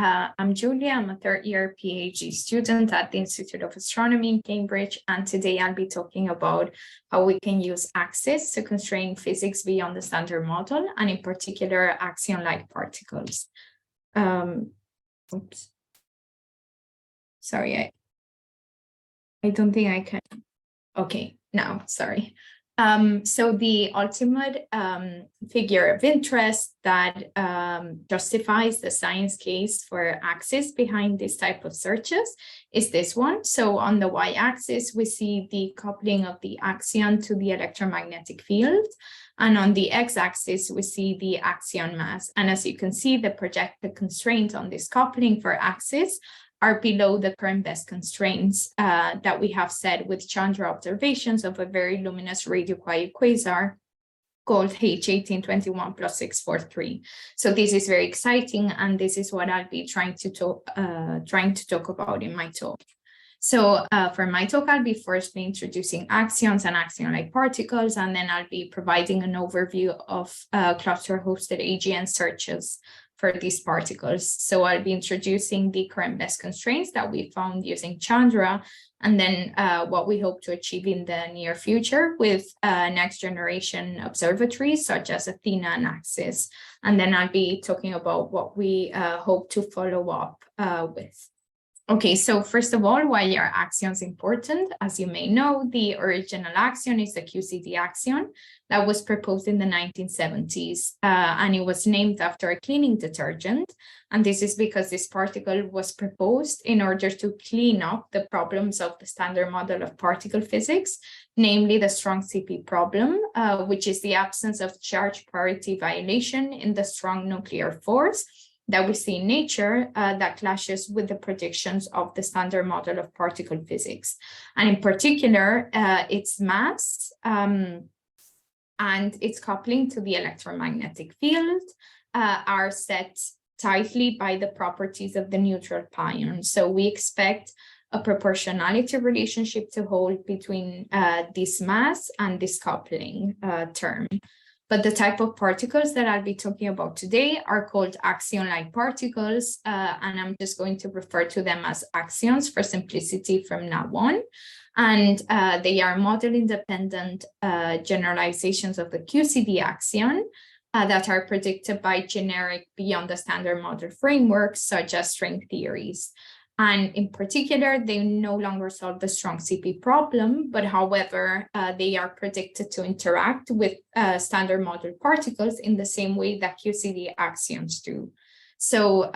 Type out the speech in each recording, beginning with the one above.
I'm Julia. I'm a third-year PhD student at the Institute of Astronomy in Cambridge, and today I'll be talking about how we can use AXIS to constrain physics beyond the standard model, and in particular, axion-like particles. Oops. Sorry, I don't think I can. Okay, now, sorry. So the ultimate figure of interest that justifies the science case for AXIS behind this type of searches is this one. So on the y-axis, we see the coupling of the axion to the electromagnetic field. And on the x-axis, we see the axion mass. And as you can see, the projected constraints on this coupling for AXIS are below the current best constraints that we have set with Chandra observations of a very luminous radio-quiet quasar called H1821 plus 643. So this is very exciting, and this is what I'll be trying to talk about in my talk. So for my talk, I'll be first introducing axions and axion-like particles, and then I'll be providing an overview of cluster-hosted AGN searches for these particles. So I'll be introducing the current best constraints that we found using Chandra, and then what we hope to achieve in the near future with next generation observatories such as Athena and AXIS. And then I'll be talking about what we hope to follow up with. Okay, so first of all, why are axions important? As you may know, the original axion is the QCD axion that was proposed in the 1970s, and it was named after a cleaning detergent. And this is because this particle was proposed in order to clean up the problems of the standard model of particle physics, namely the strong CP problem, which is the absence of charge parity violation in the strong nuclear force that we see in nature that clashes with the predictions of the standard model of particle physics. And in particular, its mass and its coupling to the electromagnetic field are set tightly by the properties of the neutral pion. So we expect a proportionality relationship to hold between this mass and this coupling term. But the type of particles that I'll be talking about today are called axion-like particles, and I'm just going to refer to them as axions for simplicity from now on. And they are model-independent generalizations of the QCD axion that are predicted by generic beyond the standard model frameworks, such as string theories. And in particular, they no longer solve the strong CP problem, but however, they are predicted to interact with standard model particles in the same way that QCD axions do. So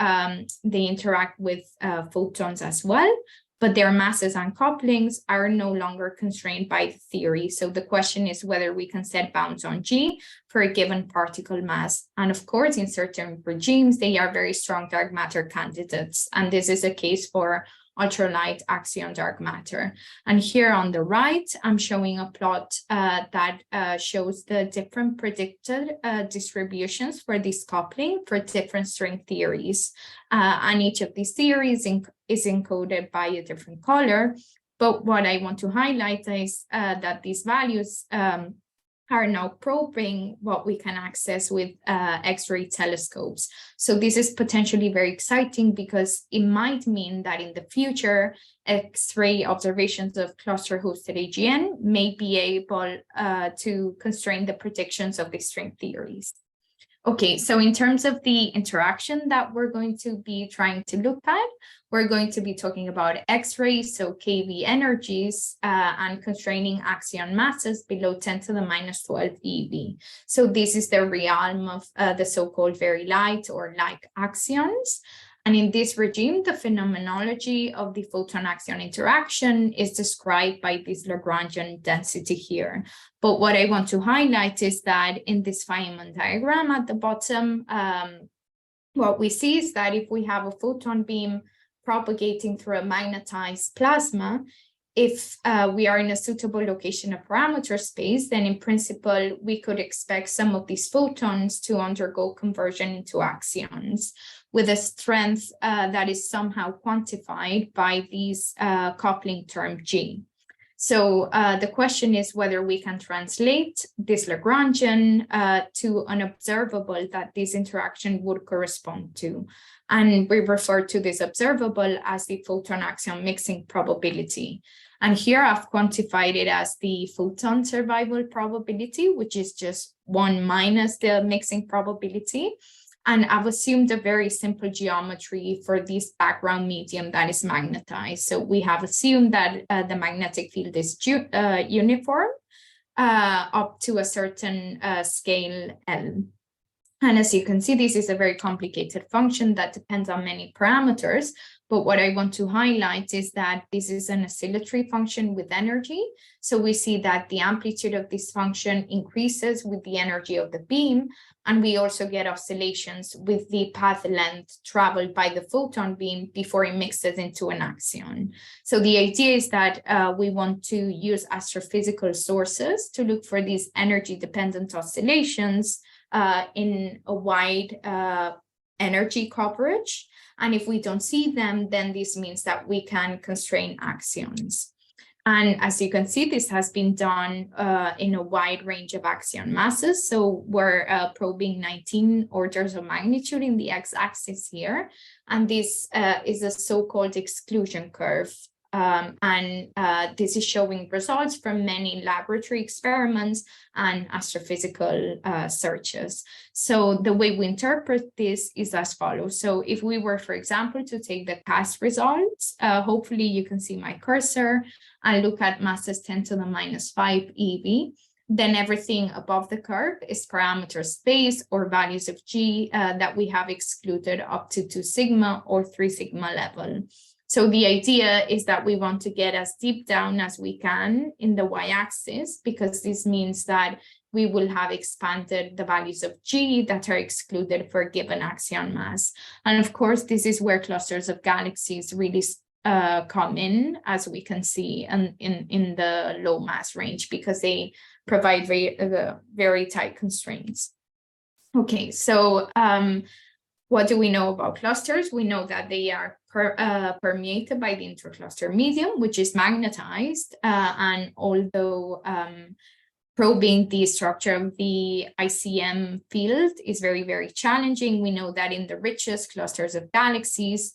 they interact with photons as well, but their masses and couplings are no longer constrained by the theory. So the question is whether we can set bounds on G for a given particle mass. And of course, in certain regimes, they are very strong dark matter candidates. And this is a case for ultralight axion dark matter. And here on the right, I'm showing a plot that shows the different predicted distributions for this coupling for different string theories. And each of these theories is encoded by a different color. But what I want to highlight is that these values are now probing what we can access with X-ray telescopes. So this is potentially very exciting because it might mean that in the future, X-ray observations of cluster-hosted AGN may be able to constrain the predictions of the string theories. Okay, so in terms of the interaction that we're going to be trying to look at, we're going to be talking about X-rays, so KV energies, and constraining axion masses below 10 to the minus 12 eV. So this is the realm of the so-called very light or like axions. And in this regime, the phenomenology of the photon-axion interaction is described by this Lagrangian density here. But what I want to highlight is that in this Feynman diagram at the bottom, what we see is that if we have a photon beam propagating through a magnetized plasma, if we are in a suitable location of parameter space, then in principle, we could expect some of these photons to undergo conversion into axions with a strength that is somehow quantified by this coupling term G. So the question is whether we can translate this Lagrangian to an observable that this interaction would correspond to. And we refer to this observable as the photon axion mixing probability. And here I've quantified it as the photon survival probability, which is just 1 minus the mixing probability. And I've assumed a very simple geometry for this background medium that is magnetized. So we have assumed that the magnetic field is uniform up to a certain scale L. And as you can see, this is a very complicated function that depends on many parameters. But what I want to highlight is that this is an oscillatory function with energy. So we see that the amplitude of this function increases with the energy of the beam. And we also get oscillations with the path length traveled by the photon beam before it mixes into an axion. So the idea is that we want to use astrophysical sources to look for these energy-dependent oscillations in a wide energy coverage. And if we don't see them, then this means that we can constrain axions. And as you can see, this has been done in a wide range of axion masses. So we're probing 19 orders of magnitude in the x-axis here. And this is a so-called exclusion curve. This is showing results from many laboratory experiments and astrophysical searches. So the way we interpret this is as follows. So if we were, for example, to take the past results, hopefully you can see my cursor and look at masses 10 to the minus 5 eV, then everything above the curve is parameter space or values of G that we have excluded up to 2 sigma or 3 sigma level. So the idea is that we want to get as deep down as we can in the y-axis, because this means that we will have expanded the values of G that are excluded for a given axion mass. And of course, this is where clusters of galaxies really come in, as we can see in the low mass range, because they provide very tight constraints. Okay, so what do we know about clusters? We know that they are permeated by the intercluster medium, which is magnetized. And although probing the structure of the ICM field is very, very challenging, we know that in the richest clusters of galaxies,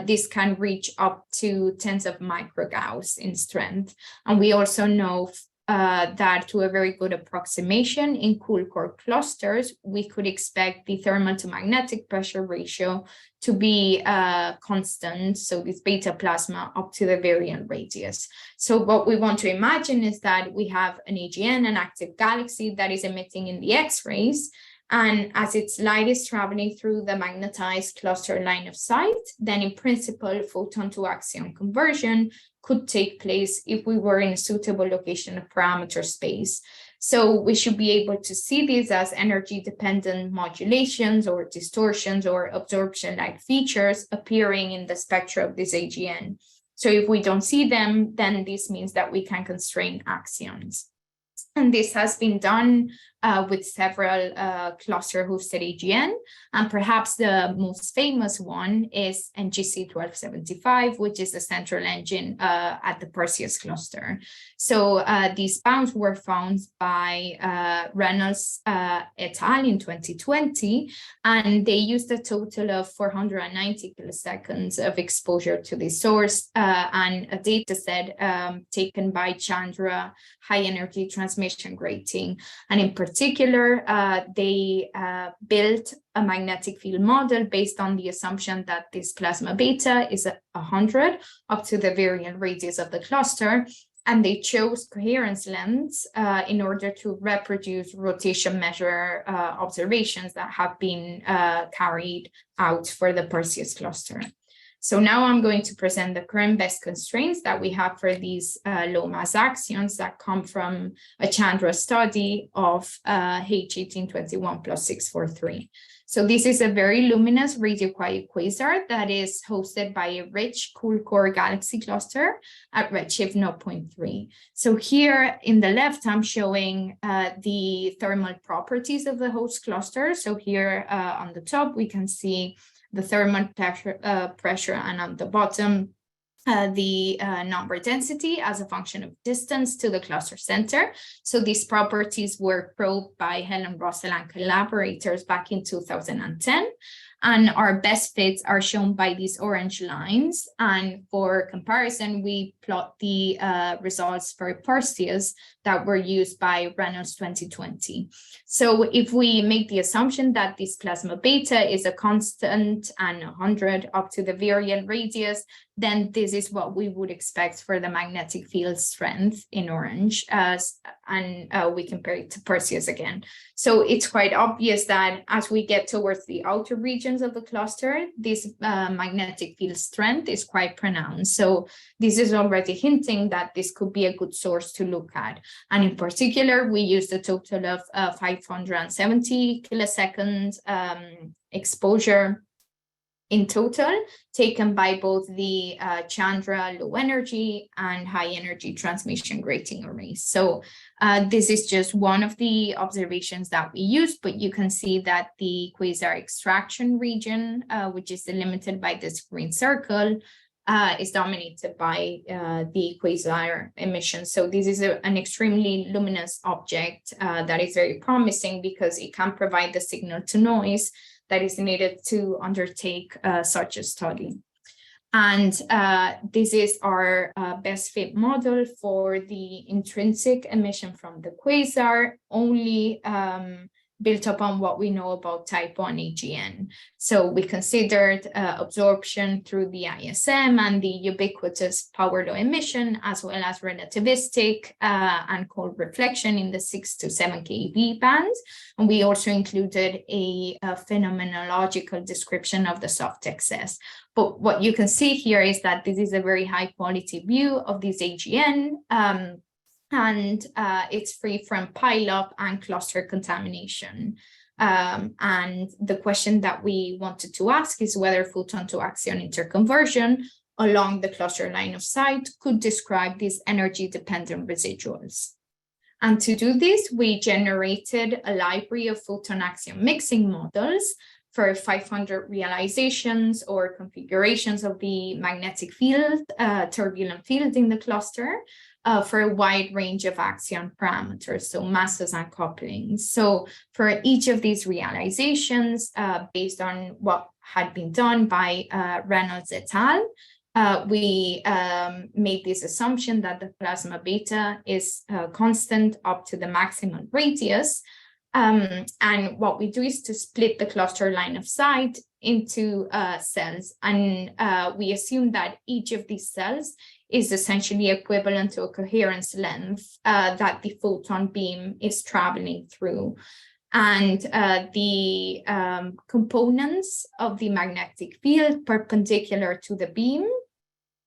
this can reach up to tens of microgauss in strength. And we also know that to a very good approximation in cool core clusters, we could expect the thermal to magnetic pressure ratio to be constant. So this beta plasma up to the variant radius. So what we want to imagine is that we have an AGN, an active galaxy that is emitting in the X-rays. And as its light is traveling through the magnetized cluster line of sight, then in principle, photon to axion conversion could take place if we were in a suitable location of parameter space. So we should be able to see these as energy-dependent modulations or distortions or absorption-like features appearing in the spectra of this AGN. So if we don't see them, then this means that we can constrain axions. And this has been done with several cluster-hosted AGN, and perhaps the most famous one is NGC 1275, which is the central engine at the Perseus cluster. So these bounds were found by Reynolds et al. In 2020, and they used a total of 490 kiloseconds of exposure to the source and a data set taken by Chandra high energy transmission grating. And in particular, they built a magnetic field model based on the assumption that this plasma beta is 100 up to the variant radius of the cluster. And they chose coherence lengths in order to reproduce rotation measure observations that have been carried out for the Perseus cluster. So now I'm going to present the current best constraints that we have for these low mass axions that come from a Chandra study of H1821 plus 643. So this is a very luminous radio-quiet quasar that is hosted by a rich cool core galaxy cluster at redshift 0.3. So here in the left, I'm showing the thermal properties of the host cluster. So here on the top, we can see the thermal pressure, and on the bottom, the number density as a function of distance to the cluster center. So these properties were probed by Helen Russell and collaborators back in 2010. And our best fits are shown by these orange lines. And for comparison, we plot the results for Perseus that were used by Reynolds 2020. So if we make the assumption that this plasma beta is a constant and 100 up to the virial radius, then this is what we would expect for the magnetic field strength in orange, and we compare it to Perseus again. So it's quite obvious that as we get towards the outer regions of the cluster, this magnetic field strength is quite pronounced. So this is already hinting that this could be a good source to look at. And in particular, we used a total of 570 kiloseconds exposure in total, taken by both the Chandra low energy and high energy transmission grating arrays. So this is just one of the observations that we used, but you can see that the quasar extraction region, which is delimited by this green circle, is dominated by the quasar emission. So this is an extremely luminous object that is very promising because it can provide the signal to noise that is needed to undertake such a study. And this is our best fit model for the intrinsic emission from the quasar, only built upon what we know about type 1 AGN. So we considered absorption through the ISM and the ubiquitous power law emission, as well as relativistic and cold reflection in the 6 to 7 keV bands. And we also included a phenomenological description of the soft excess. But what you can see here is that this is a very high quality view of this AGN, and it's free from pileup and cluster contamination. And the question that we wanted to ask is whether photon to axion interconversion along the cluster line of sight could describe these energy dependent residuals. And to do this, we generated a library of photon axion mixing models for 500 realizations or configurations of the magnetic field, turbulent field in the cluster, for a wide range of axion parameters, so masses and couplings. So for each of these realizations, based on what had been done by Reynolds et al., we made this assumption that the plasma beta is constant up to the maximum radius. And what we do is to split the cluster line of sight into cells. And we assume that each of these cells is essentially equivalent to a coherence length that the photon beam is traveling through. And the components of the magnetic field perpendicular to the beam,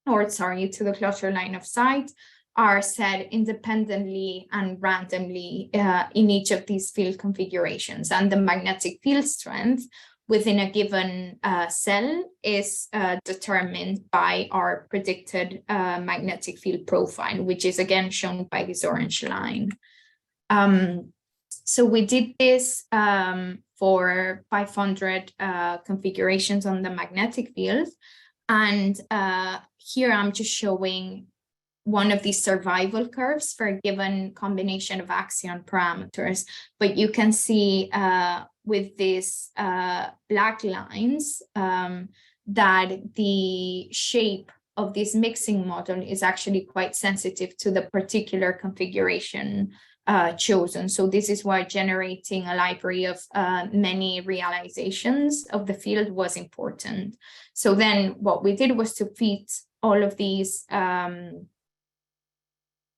or sorry, to the cluster line of sight, are set independently and randomly in each of these field configurations. And the magnetic field strength within a given cell is determined by our predicted magnetic field profile, which is again shown by this orange line. So we did this for 500 configurations on the magnetic field. And here I'm just showing one of these survival curves for a given combination of axion parameters. But you can see with these black lines that the shape of this mixing model is actually quite sensitive to the particular configuration chosen. So this is why generating a library of many realizations of the field was important. So then what we did was to feed all of these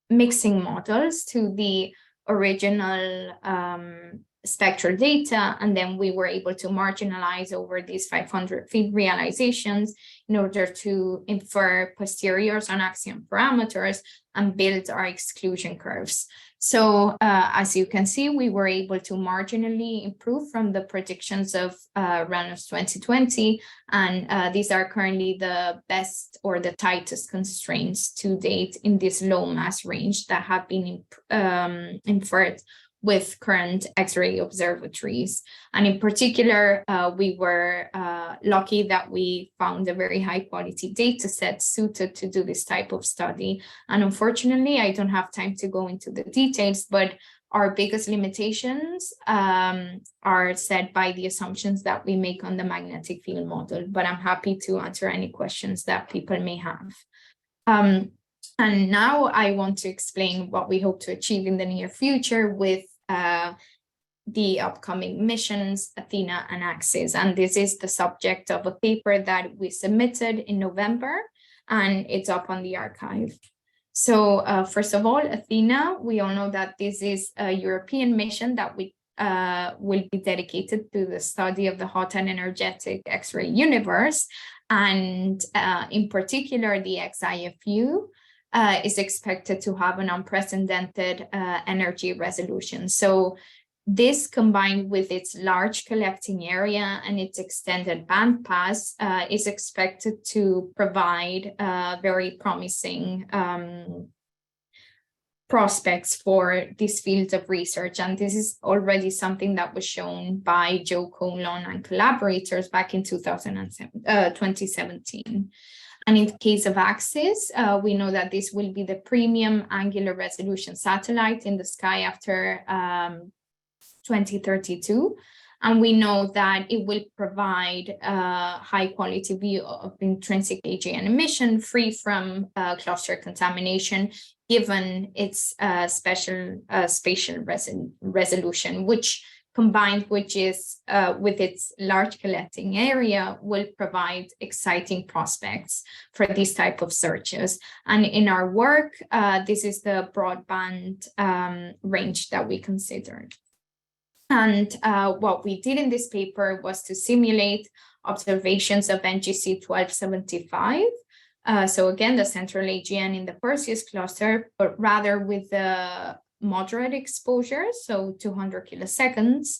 mixing models to the original spectral data, and then we were able to marginalize over these 500 field realizations in order to infer posteriors on axion parameters and build our exclusion curves. So as you can see, we were able to marginally improve from the predictions of Reynolds 2020, and these are currently the best or the tightest constraints to date in this low mass range that have been inferred with current X-ray observatories. And in particular, we were lucky that we found a very high quality data set suited to do this type of study. And unfortunately, I don't have time to go into the details, but our biggest limitations are set by the assumptions that we make on the magnetic field model, but I'm happy to answer any questions that people may have. And now I want to explain what we hope to achieve in the near future with the upcoming missions, Athena and AXIS. And this is the subject of a paper that we submitted in November, and it's up on the archive. So first of all, Athena, we all know that this is a European mission that we will be dedicated to the study of the hot and energetic X-ray universe. And in particular, the XIFU is expected to have an unprecedented energy resolution. So this, combined with its large collecting area and its extended bandpass, is expected to provide very promising prospects for this field of research. And this is already something that was shown by Joe Colon and collaborators back in 2017. And in the case of AXIS, we know that this will be the premium angular resolution satellite in the sky after 2032. And we know that it will provide a high quality view of intrinsic AGN emission free from cluster contamination, given its spatial resolution, which combined with its large collecting area will provide exciting prospects for these type of searches. And in our work, this is the broadband range that we considered. And what we did in this paper was to simulate observations of NGC 1275. So again, the central AGN in the Perseus cluster, but rather with the moderate exposure, so 200 kiloseconds,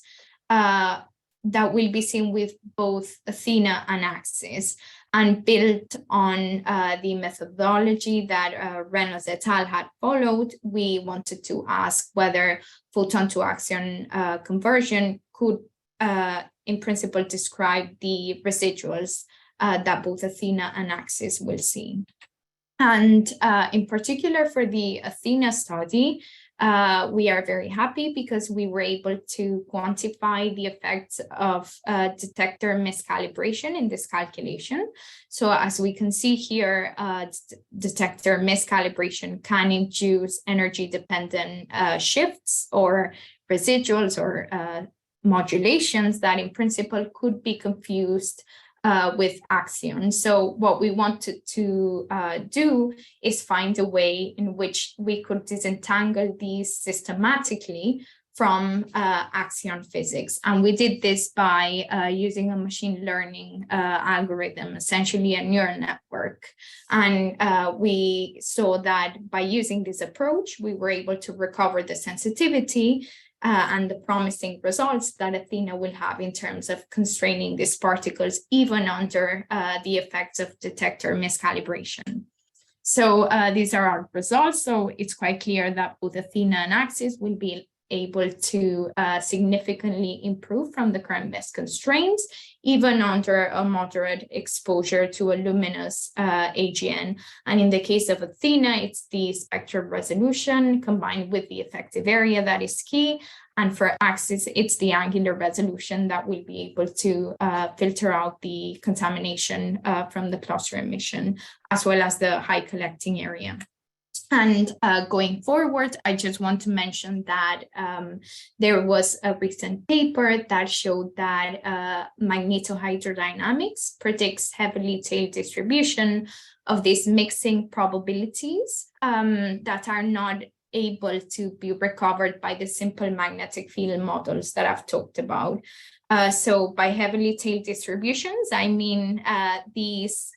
that will be seen with both Athena and AXIS, and built on the methodology that Reynolds et al. Had followed. We wanted to ask whether photon to axion conversion could, in principle, describe the residuals that both Athena and AXIS will see. And in particular for the Athena study, we are very happy because we were able to quantify the effects of detector miscalibration in this calculation. So as we can see here, detector miscalibration can induce energy-dependent shifts or residuals or modulations that in principle could be confused with Axion. So what we wanted to do is find a way in which we could disentangle these systematically from Axion physics. And we did this by using a machine learning algorithm, essentially a neural network. And we saw that by using this approach, we were able to recover the sensitivity and the promising results that Athena will have in terms of constraining these particles, even under the effects of detector miscalibration. So these are our results. So it's quite clear that both Athena and AXIS will be able to significantly improve from the current best constraints, even under a moderate exposure to a luminous AGN. And in the case of Athena, it's the spectral resolution combined with the effective area that is key. And for AXIS, it's the angular resolution that will be able to filter out the contamination from the cluster emission, as well as the high collecting area. And going forward, I just want to mention that there was a recent paper that showed that magnetohydrodynamics predicts heavily tailed distribution of these mixing probabilities that are not able to be recovered by the simple magnetic field models that I've talked about. So by heavily tailed distributions, I mean these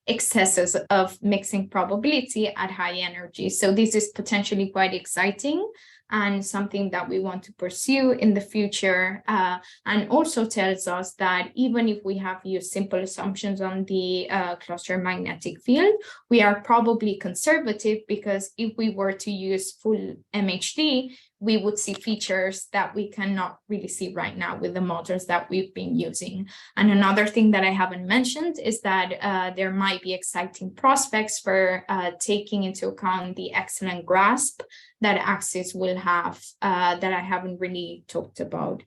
excesses of mixing probability at high energy. So this is potentially quite exciting and something that we want to pursue in the future, and also tells us that even if we have used simple assumptions on the cluster magnetic field, we are probably conservative, because if we were to use full MHD, we would see features that we cannot really see right now with the models that we've been using. And another thing that I haven't mentioned is that there might be exciting prospects for taking into account the excellent grasp that AXIS will have that I haven't really talked about.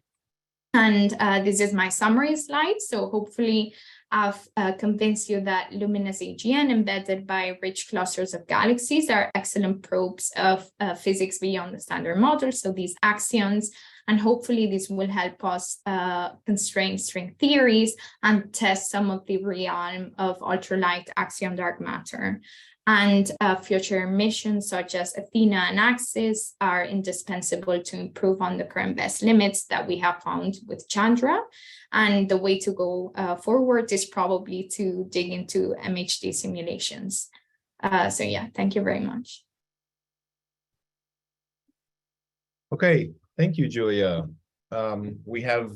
And this is my summary slide. So hopefully I've convinced you that luminous AGN embedded by rich clusters of galaxies are excellent probes of physics beyond the standard model. So these axions, and hopefully this will help us constrain string theories and test some of the realm of ultralight axion dark matter. And future missions such as Athena and AXIS are indispensable to improve on the current best limits that we have found with Chandra. And the way to go forward is probably to dig into MHD simulations. So yeah, thank you very much. Okay, thank you, Julia. We have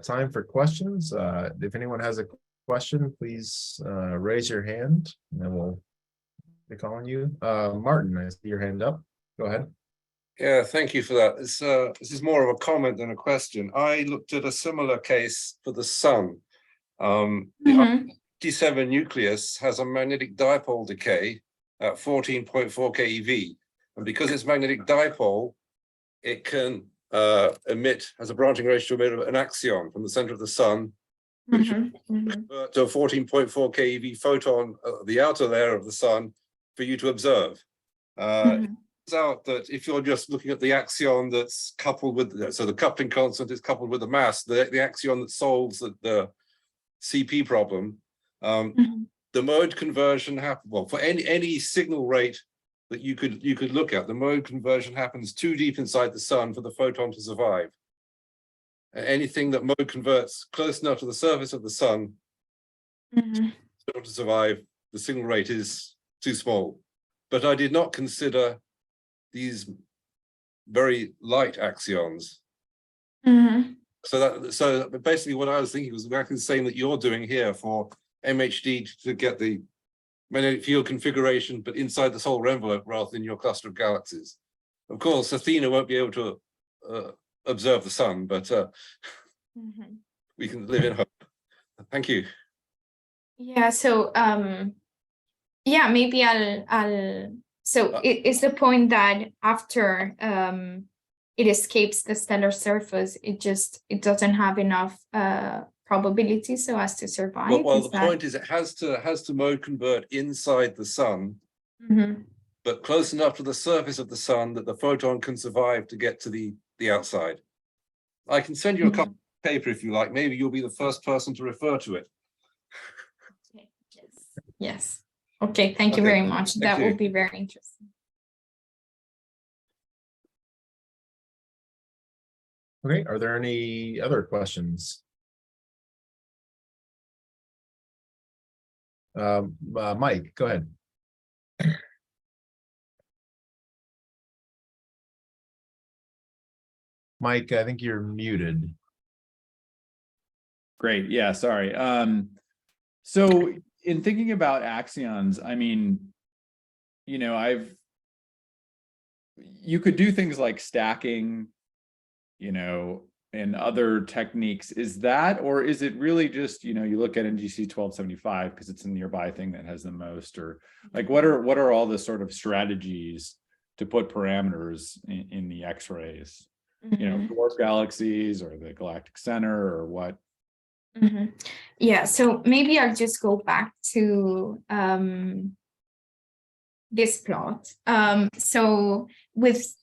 time for questions. If anyone has a question, please raise your hand and then we'll be calling you. Martin, I see your hand up. Go ahead. Yeah, thank you for that. This is more of a comment than a question. I looked at a similar case for the sun. The D7 nucleus has a magnetic dipole decay at 14.4 keV. And because it's magnetic dipole, it can has a branching ratio of an axion from the center of the sun, which convert to a 14.4 keV photon at the outer layer of the sun for you to observe. It's out that if you're just looking at the axion that's coupled with, so the coupling constant is coupled with the mass, the axion that solves the CP problem, the mode conversion happens, well, for any signal rate that you could look at, the mode conversion happens too deep inside the sun for the photon to survive. Anything that mode converts close enough to the surface of the sun to survive, the signal rate is too small. But I did not consider these very light axions. So basically what I was thinking was exactly the same that you're doing here for MHD to get the magnetic field configuration, but inside the solar envelope rather than your cluster of galaxies. Of course, Athena won't be able to observe the sun, but we can live in hope. Thank you. Yeah, so yeah, maybe I'll so it's the point that after it escapes the stellar surface, it doesn't have enough probability so as to survive. Well, the point is it has to mode convert inside the sun, but close enough to the surface of the sun that the photon can survive to get to the outside. I can send you a copy of the paper if you like. Maybe you'll be the first person to refer to it. Yes. Okay, thank you very much. That will be very interesting. Okay, are there any other questions? Mike, go ahead. Mike, I think you're muted. Great. Yeah, sorry. So in thinking about axions, I mean, you know, you could do things like stacking, you know, and other techniques. Is that, or is it really just, you know, you look at NGC 1275 because it's a nearby thing that has the most, or like what are all the sort of strategies to put parameters in the X-rays? You know, dwarf galaxies or the galactic center or what? Yeah, so maybe I'll just go back to this plot. So with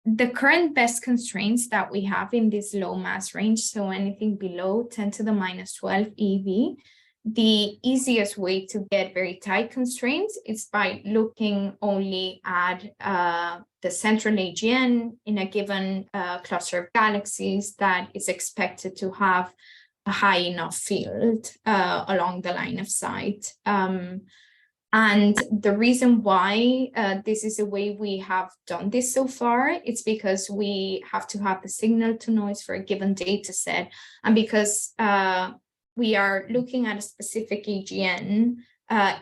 the current best constraints that we have in this low mass range, so anything below 10 to the minus 12 EV, the easiest way to get very tight constraints is by looking only at the central AGN in a given cluster of galaxies that is expected to have a high enough field along the line of sight. And the reason why this is the way we have done this so far, it's because we have to have the signal to noise for a given data set. And because we are looking at a specific AGN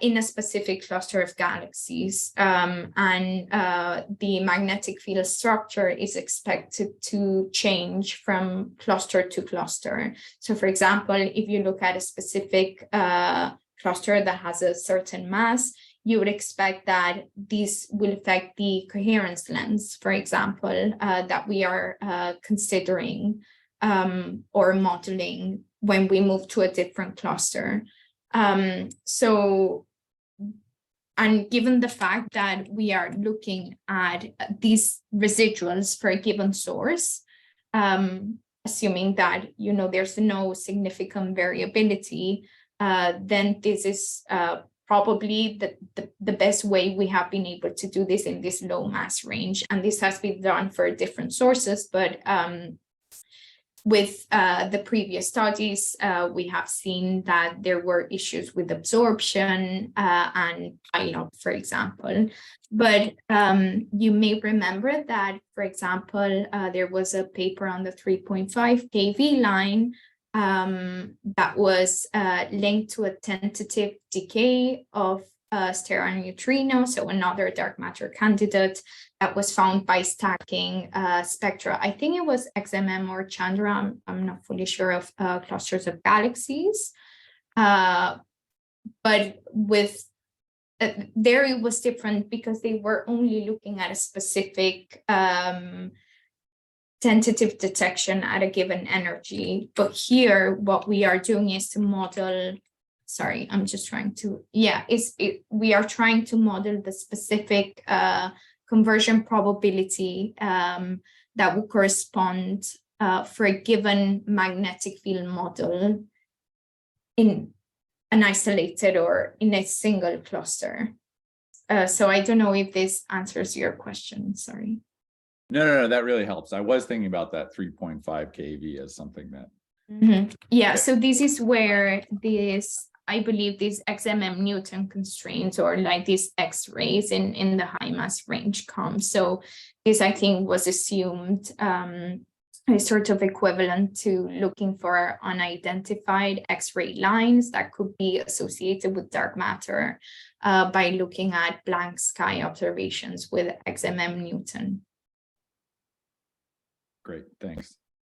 in a specific cluster of galaxies, and the magnetic field structure is expected to change from cluster to cluster. So for example, if you look at a specific cluster that has a certain mass, you would expect that this will affect the coherence lengths, for example, that we are considering or modeling when we move to a different cluster. And given the fact that we are looking at these residuals for a given source, assuming that, you know, there's no significant variability, then this is probably the best way we have been able to do this in this low mass range. And this has been done for different sources, but with the previous studies, we have seen that there were issues with absorption and pilot, for example. But you may remember that, for example, there was a paper on the 3.5 kV line that was linked to a tentative decay of stellar neutrino, so another dark matter candidate that was found by stacking spectra. I think it was XMM or Chandra, I'm not fully sure, of clusters of galaxies. But with there it was different because they were only looking at a specific tentative detection at a given energy. But here, what we are doing is to model, sorry, I'm just trying to, we are trying to model the specific conversion probability that will correspond for a given magnetic field model in an isolated or in a single cluster. So I don't know if this answers your question, sorry. No, that really helps. I was thinking about that 3.5 kV as something that. Yeah, so this is where this, I believe, these XMM Newton constraints or like these X-rays in the high mass range come. So this, I think, was assumed is sort of equivalent to looking for unidentified X-ray lines that could be associated with dark matter by looking at blank sky observations with XMM Newton. Great, thanks.